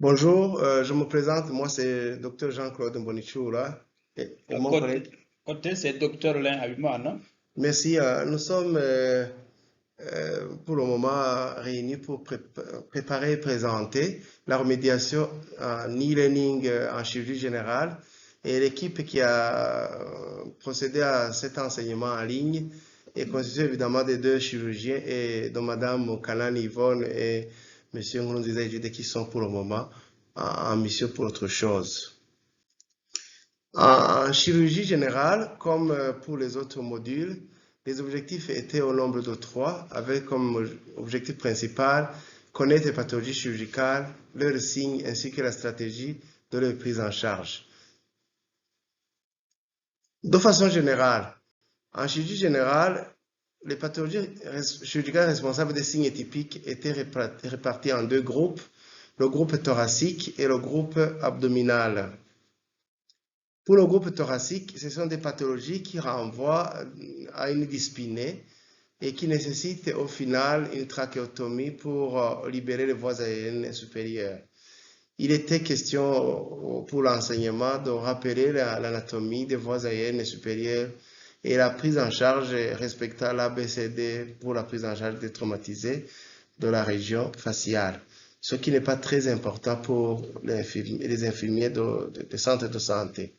Bonjour, je me présente, moi c'est Dr Jean-Claude Mbonichoula et mon collègue. Côté, c'est docteur Alain Habima, non? Merci, nous sommes pour le moment réunis pour préparer et présenter la remédiation en e-learning en chirurgie générale et l'équipe qui a procédé à cet enseignement en ligne est constituée évidemment des deux chirurgiens et de Madame Kanani Yvonne et Monsieur Nkurunziza Jude qui sont pour le moment en mission pour autre chose. En chirurgie générale, comme pour les autres modules, les objectifs étaient au nombre de trois, avec comme objectif principal connaître les pathologies chirurgicales, leurs signes ainsi que la stratégie de leur prise en charge. De façon générale, en chirurgie générale, les pathologies chirurgicales responsables des signes typiques étaient réparties en deux groupes, le groupe thoracique et le groupe abdominal. Pour le groupe thoracique, ce sont des pathologies qui renvoient à une dyspnée et qui nécessitent au final une trachéotomie pour libérer les voies aériennes supérieures. Il était question pour l'enseignement de rappeler l'anatomie des voies aériennes supérieures et la prise en charge respectant l'ABCD pour la prise en charge des traumatisés de la région faciale, ce qui n'est pas très important pour les infirmiers des centres de santé.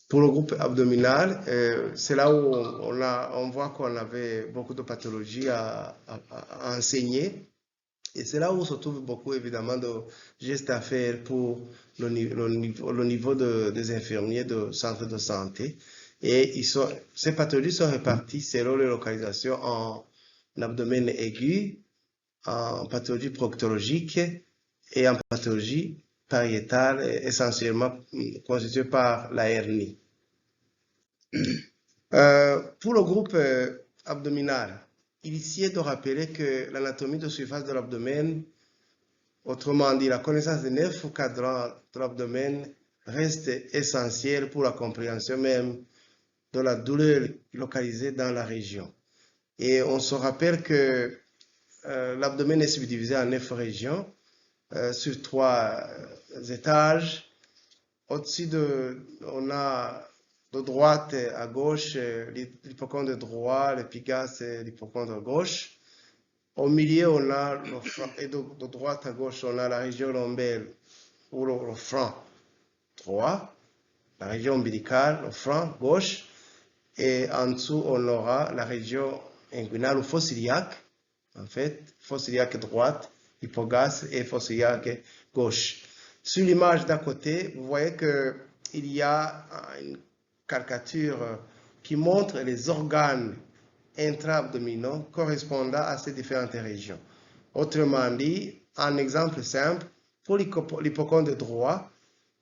Pour le groupe abdominal, c'est là où on voit qu'on avait beaucoup de pathologies à enseigner. Et c'est là où se trouve beaucoup, évidemment, de gestes à faire pour le niveau des infirmiers de centres de santé. Et ces pathologies sont réparties selon les localisations en abdomen aigu, en pathologie proctologique et en pathologie pariétale, essentiellement constituée par la hernie. Pour le groupe abdominal, il est de rappeler que l'anatomie de surface de l'abdomen, autrement dit la connaissance des 9 cadrans de l'abdomen, reste essentielle pour la compréhension même de la douleur localisée dans la région. Et on se rappelle que l'abdomen est subdivisé en 9 régions sur 3 étages. Au-dessus on a de droite à gauche l'hypochondre droit, l'épigaste et l'hypochondre gauche. Au milieu, on a le franc, et de droite à gauche, on a la région lombaire ou le franc droit, la région ombilicale, le franc gauche, et en dessous, on aura la région inguinale ou fossiliaque, en fait, fossiliaque droite, hypogaste et fossiliaque gauche. Sur l'image d'à côté, vous voyez qu'il y a une caricature qui montre les organes intra-abdominaux correspondant à ces différentes régions. Autrement dit, un exemple simple, pour l'hypochondre droit,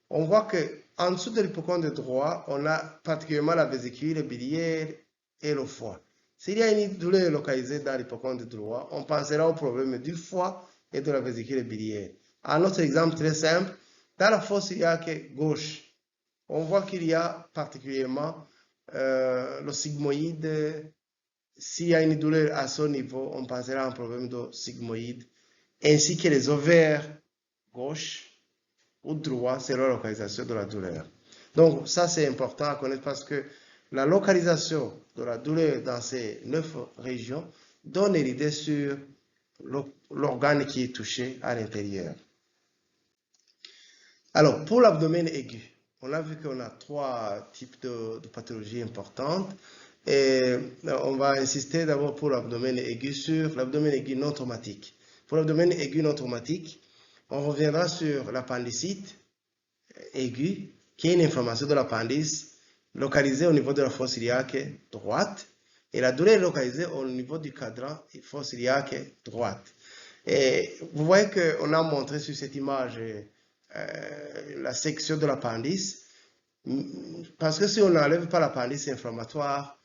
on voit qu'en dessous de l'hypochondre droit, on a particulièrement la vésicule biliaire et le foie. S'il y a une douleur localisée dans l'hypochondre droit, on pensera au problème du foie et de la vésicule biliaire. Un autre exemple très simple, dans la fosse iliaque gauche, on voit qu'il y a particulièrement le sigmoïde. S'il y a une douleur à ce niveau, on pensera à un problème de sigmoïde, ainsi que les ovaires gauche ou droit selon la localisation de la douleur. Donc ça c'est important à connaître parce que la localisation de la douleur dans ces 9 régions donne l'idée sur l'organe qui est touché à l'intérieur. Alors pour l'abdomen aigu, on a vu qu'on a 3 types de pathologies importantes. Et on va insister d'abord pour l'abdomen aigu sur l'abdomen aigu non traumatique. Pour l'abdomen aigu non traumatique, on reviendra sur l'appendicite aigu, qui est une inflammation de l'appendice localisée au niveau de la fosse iliaque droite, et la douleur est localisée au niveau du cadran fosse iliaque droite. Et vous voyez qu'on a montré sur cette image la section de l'appendice, parce que si on n'enlève pas l'appendice inflammatoire,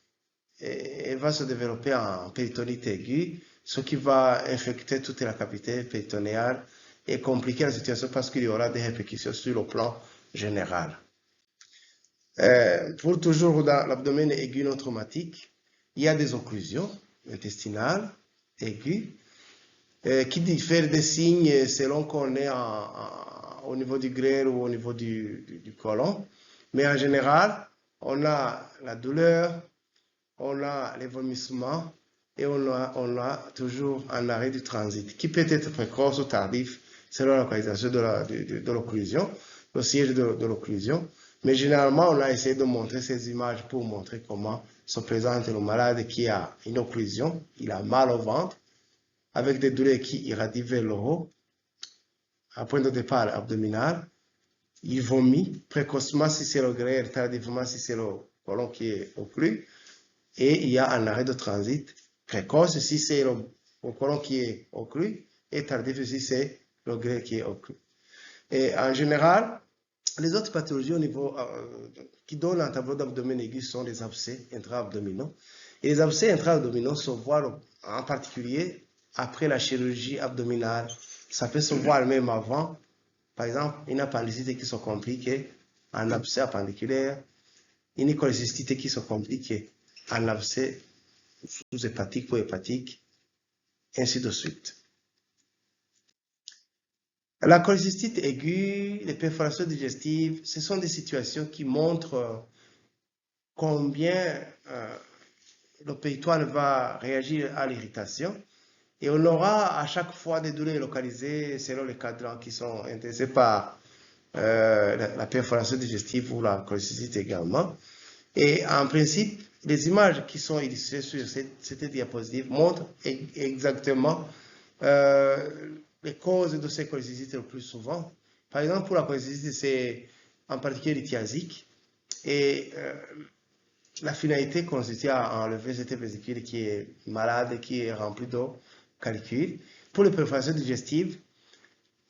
elle va se développer en péritonite aiguë, ce qui va infecter toute la cavité péritonéale et compliquer la situation parce qu'il y aura des répercussions sur le plan général. Pour toujours dans l'abdomen aigu non traumatique, il y a des occlusions intestinales aiguës qui diffère des signes selon qu'on est au niveau du grêle ou au niveau du côlon. Mais en général, on a la douleur, on a les vomissements et on a toujours un arrêt du transit qui peut être précoce ou tardif selon la localisation de l'occlusion, le siège de l'occlusion. Mais généralement, on a essayé de montrer ces images pour montrer comment se présente le malade qui a une occlusion, il a mal au ventre, avec des douleurs qui irradient vers le haut, à point de départ abdominal. Il vomit précocement si c'est le grêle, tardivement si c'est le côlon qui est occlu. Et il y a un arrêt de transit précoce si c'est le côlon qui est occlu et tardif si c'est le grêle qui est occlu. Et en général, les autres pathologies au niveau, qui donnent un tableau d'abdomen aigu sont les abcès intra-abdominaux. Et les abcès intra-abdominaux se voient en particulier après la chirurgie abdominale. Ça peut se voir même avant. Par exemple, une appendicite qui se complique, un abcès appendiculaire, une cholécystite qui se complique, un abcès sous-hépatique ou hépatique, ainsi de suite. La cholécystite aiguë, les perforations digestives, ce sont des situations qui montrent combien le péritoine va réagir à l'irritation. Et on aura à chaque fois des douleurs localisées selon les cadrans qui sont intéressés par la perforation digestive ou la cholécystite également. Et en principe, les images qui sont illustrées sur cette diapositive montrent exactement les causes de ces cholécystites le plus souvent. Par exemple, pour la cholécystite, c'est en particulier lithiasique. Et la finalité consiste à enlever cette vésicule qui est malade et qui est remplie d'eau calcul. Pour les perforations digestives,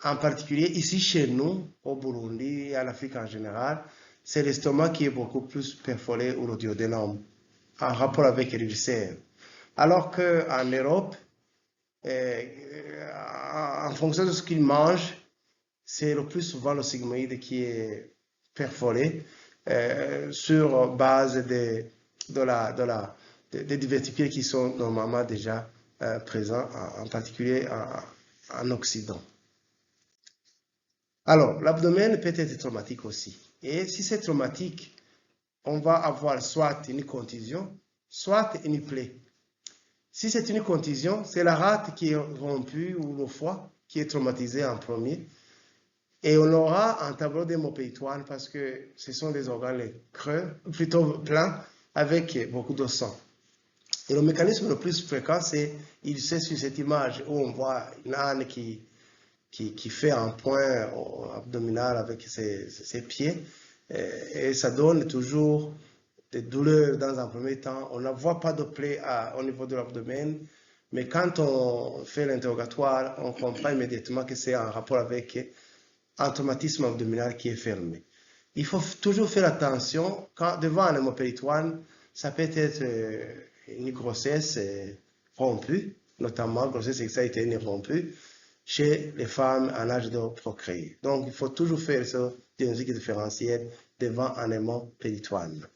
en particulier ici chez nous, au Burundi et en Afrique en général, c'est l'estomac qui est beaucoup plus perforé ou le duodénum, en rapport avec l'ulcère. Alors qu'en Europe, en fonction de ce qu'ils mangent, c'est le plus souvent le sigmoïde qui est perforé sur base des diverticules qui sont normalement déjà présents, en particulier en Occident. Alors, l'abdomen peut être traumatique aussi. Et si c'est traumatique, on va avoir soit une contusion, soit une plaie. Si c'est une contusion, c'est la rate qui est rompue ou le foie qui est traumatisé en premier. Et on aura un tableau d'hémopéritoine parce que ce sont des organes creux, plutôt pleins, avec beaucoup de sang. Et le mécanisme le plus fréquent, c'est, il sait sur cette image où on voit une âne qui fait un point abdominal avec ses pieds. Et ça donne toujours des douleurs dans un premier temps. On ne voit pas de plaie au niveau de l'abdomen, mais quand on fait l'interrogatoire, on comprend immédiatement que c'est en rapport avec un traumatisme abdominal qui est fermé. Il faut toujours faire attention, quand devant un hémopéritoine, ça peut être une grossesse rompue, notamment grossesse extra-utérine rompue, chez les femmes en âge de procréer. Donc, il faut toujours faire ce diagnostic différentiel devant un hémopéritoine.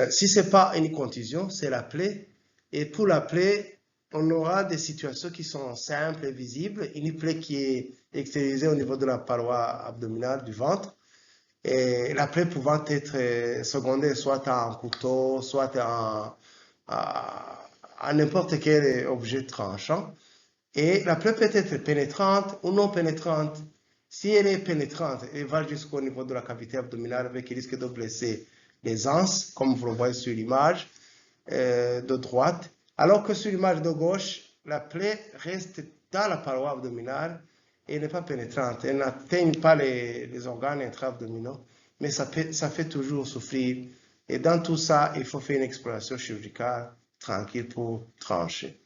Si ce n'est pas une contusion, c'est la plaie. Et pour la plaie, on aura des situations qui sont simples et visibles. Une plaie qui est extériorisée au niveau de la paroi abdominale du ventre. Et la plaie pouvant être secondaire soit en couteau, soit en n'importe quel objet tranchant. Et la plaie peut être pénétrante ou non pénétrante. Si elle est pénétrante, elle va jusqu'au niveau de la cavité abdominale avec le risque de blesser les anses, comme vous le voyez sur l'image de droite. Alors que sur l'image de gauche, la plaie reste dans la paroi abdominale et n'est pas pénétrante. Elle n'atteint pas les organes intra-abdominaux, mais ça fait toujours souffrir. Et dans tout ça, il faut faire une exploration chirurgicale tranquille pour trancher.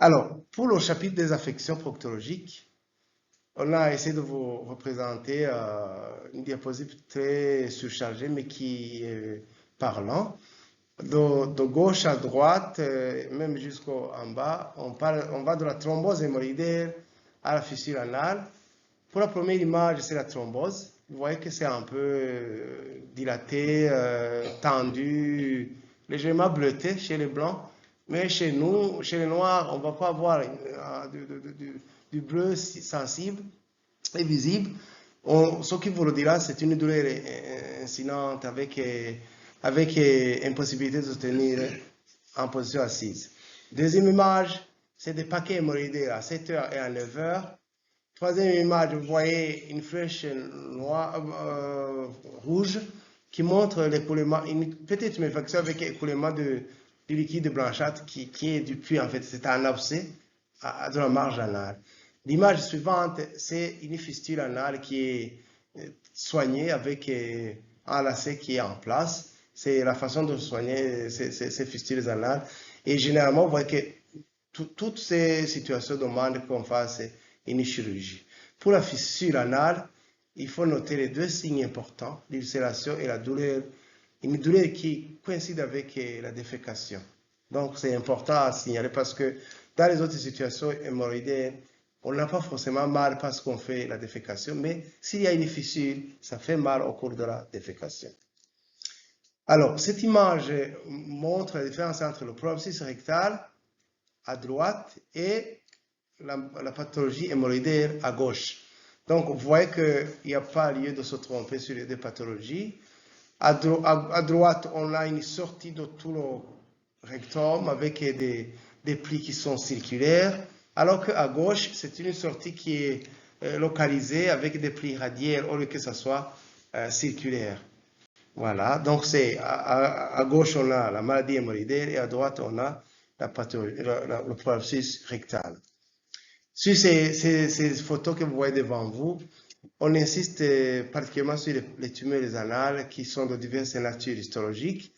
Alors, pour le chapitre des affections proctologiques, on a essayé de vous représenter une diapositive très surchargée, mais qui est parlant. De gauche à droite, même jusqu'en bas, on va de la thrombose hémorroïdaire à la fissure anale. Pour la première image, c'est la thrombose. Vous voyez que c'est un peu dilaté, tendu, légèrement bleuté chez les blancs. Mais chez nous, chez les Noirs, on ne va pas avoir du bleu sensible et visible. Ce qui vous le dira, c'est une douleur incidente avec impossibilité de se tenir en position assise. Deuxième image, c'est des paquets hémorroïdaires à 7h et à 9h. Troisième image, vous voyez une flèche rouge qui montre l'écoulement, une petite tuméfaction avec écoulement du liquide blanchâtre qui est depuis, en fait, c'est un abcès de la marge anale. L'image suivante, c'est une fistule anale qui est soignée avec un lacet qui est en place. C'est la façon de soigner ces fistules anales. Et généralement, vous voyez que toutes ces situations demandent qu'on fasse une chirurgie. Pour la fissure anale, il faut noter les deux signes importants, l'ulcération et la douleur, une douleur qui coïncide avec la défécation. Donc, c'est important à signaler parce que dans les autres situations hémorroïdaires, on n'a pas forcément mal parce qu'on fait la défécation, mais s'il y a une fissure, ça fait mal au cours de la défécation. Alors, cette image montre la différence entre le prolapsus rectal à droite et la pathologie hémorroïdaire à gauche. Donc, vous voyez qu'il n'y a pas lieu de se tromper sur les deux pathologies. À droite, on a une sortie de tout le rectum avec des plis qui sont circulaires, alors qu'à gauche, c'est une sortie qui est localisée avec des plis radiaires au lieu que ce soit circulaire. Voilà, donc à gauche, on a la maladie hémorroïdaire et à droite, on a le prolapsus rectal. Sur ces photos que vous voyez devant vous, on insiste particulièrement sur les tumeurs anales qui sont de diverses natures histologiques.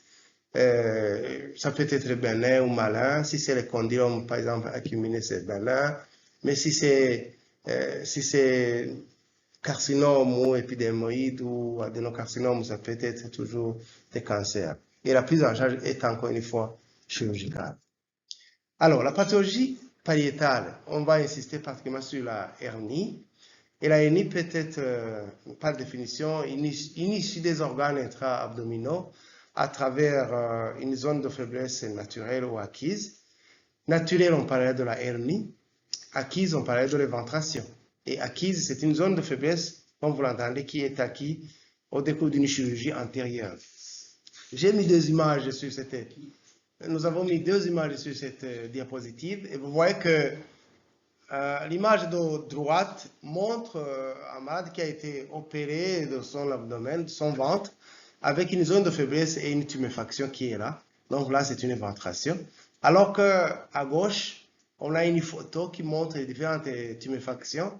Ça peut être bénin ou malin. Si c'est le condylome, par exemple, acuminé, c'est bénin. Mais si c'est carcinome ou épidémoïde ou adénocarcinome, ça peut être toujours des cancers. Et la prise en charge est encore une fois chirurgicale. Alors, la pathologie pariétale, on va insister particulièrement sur la hernie. Et la hernie peut être, par définition, une issue des organes intra-abdominaux à travers une zone de faiblesse naturelle ou acquise. Naturelle, on parlait de la hernie. Acquise, on parlait de l'éventration. Et acquise, c'est une zone de faiblesse, comme vous l'entendez, qui est acquise au décours d'une chirurgie antérieure. J'ai mis deux images sur cette... Nous avons mis deux images sur cette diapositive et vous voyez que l'image de droite montre un malade qui a été opéré de son abdomen, de son ventre, avec une zone de faiblesse et une tuméfaction qui est là. Donc là, c'est une éventration. Alors qu'à gauche, on a une photo qui montre les différentes tuméfactions.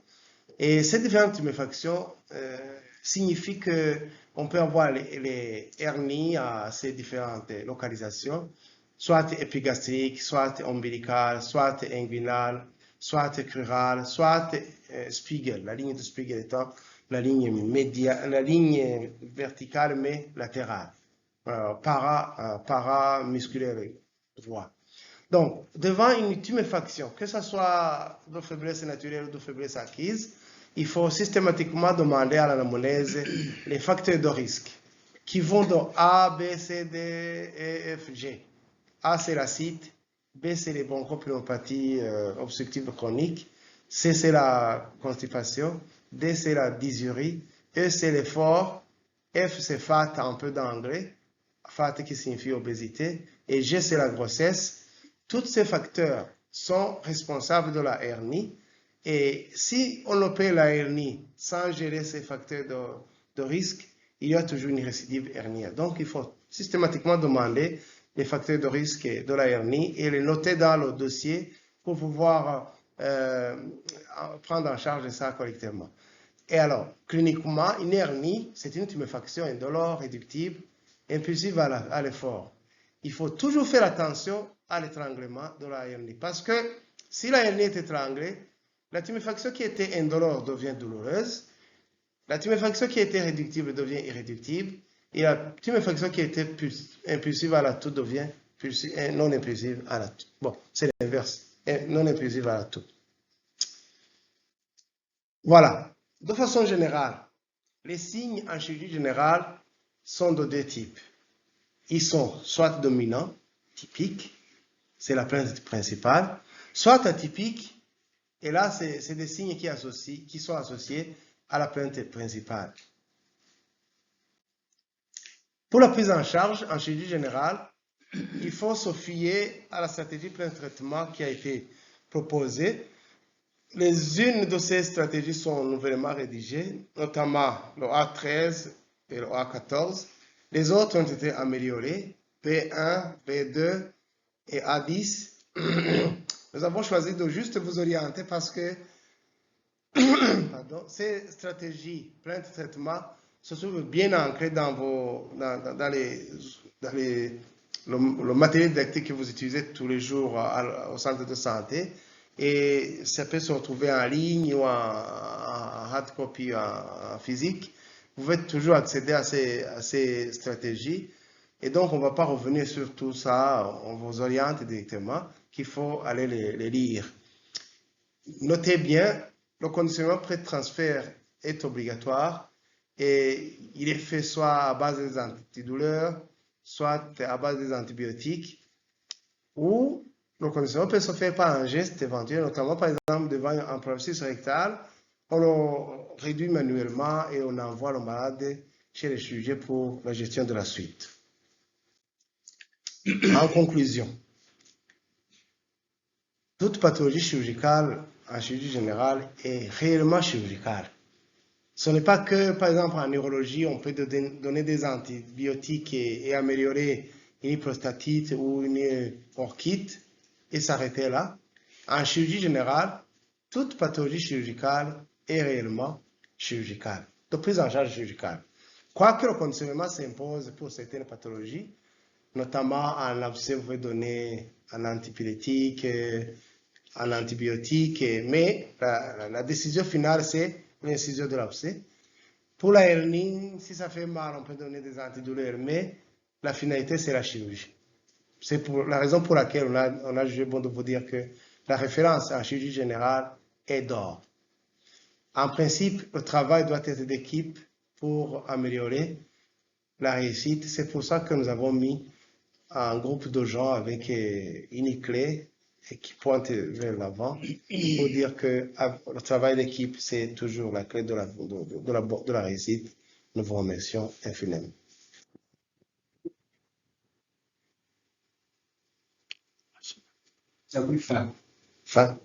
Et ces différentes tuméfactions signifient qu'on peut avoir les hernies à ces différentes localisations, soit épigastriques, soit ombilicales, soit inguinales, soit crurales, soit Spiegel, la ligne de Spiegel étant la ligne verticale mais latérale, paramusculaire droit. Donc, devant une tuméfaction, que ce soit de faiblesse naturelle ou de faiblesse acquise, il faut systématiquement demander à l'anamnèse les facteurs de risque qui vont de A, B, C, D, E, F, G. A, c'est l'acide, B, c'est les bronchopnéumopathies obstructives chroniques, C, c'est la constipation, D, c'est la dysurie, E, c'est l'effort, F, c'est fat, un peu d'engrais, fat qui signifie obésité, et G, c'est la grossesse. Tous ces facteurs sont responsables de la hernie, et si on opère la hernie sans gérer ces facteurs de risque, il y a toujours une récidive hernienne. Donc, il faut systématiquement demander les facteurs de risque de la hernie et les noter dans le dossier pour pouvoir prendre en charge ça correctement. Et alors, cliniquement, une hernie, c'est une tuméfaction indolore, réductible, impulsive à l'effort. Il faut toujours faire attention à l'étranglement de la hernie parce que si la hernie est étranglée, la tuméfaction qui était indolore devient douloureuse, la tuméfaction qui était réductible devient irréductible, et la tuméfaction qui était impulsive à la toux devient non impulsive à la toux. Bon, c'est l'inverse, non impulsive à la toux. Voilà, de façon générale, les signes en chirurgie générale sont de deux types. Ils sont soit dominants, typiques, c'est la plainte principale, soit atypique, et là, c'est des signes qui sont associés à la plainte principale. Pour la prise en charge en chirurgie générale, il faut se fier à la stratégie plainte-traitement qui a été proposée. Unes de ces stratégies sont nouvellement rédigées, notamment le A13 et le A14. Les autres ont été améliorées, B1, B2 et A10. Nous avons choisi de juste vous orienter parce que ces stratégies plainte-traitement se trouvent bien ancrées dans le matériel didactique que vous utilisez tous les jours au centre de santé. Et ça peut se retrouver en ligne ou en hard copy, en physique. Vous pouvez toujours accéder à ces stratégies. Et donc, on ne va pas revenir sur tout ça. On vous oriente directement qu'il faut aller les lire. Notez bien, le conditionnement pré-transfert est obligatoire et il est fait soit à base des antidouleurs, soit à base des antibiotiques, ou le conditionnement peut se faire par un geste éventuel, notamment par exemple devant un processus rectal, on le réduit manuellement et on envoie le malade chez le chirurgien pour la gestion de la suite. En conclusion, toute pathologie chirurgicale en chirurgie générale est réellement chirurgicale. Ce n'est pas que, par exemple, en neurologie, on peut donner des antibiotiques et améliorer une prostatite ou une orchite et s'arrêter là. En chirurgie générale, toute pathologie chirurgicale est réellement chirurgicale, de prise en charge chirurgicale. Quoique le conditionnement s'impose pour certaines pathologies, notamment en abcès, vous pouvez donner un antipyrétique, un antibiotique, mais la décision finale, c'est l'incision de l'abcès. Pour la hernie, si ça fait mal, on peut donner des antidouleurs, mais la finalité, c'est la chirurgie. C'est la raison pour laquelle on a jugé bon de vous dire que la référence en chirurgie générale est d'or. En principe, le travail doit être d'équipe pour améliorer la réussite. C'est pour ça que nous avons mis un groupe de gens avec une clé et qui pointe vers l'avant pour dire que le travail d'équipe, c'est toujours la clé de la réussite. Nous vous remercions infiniment. Fin. Fin.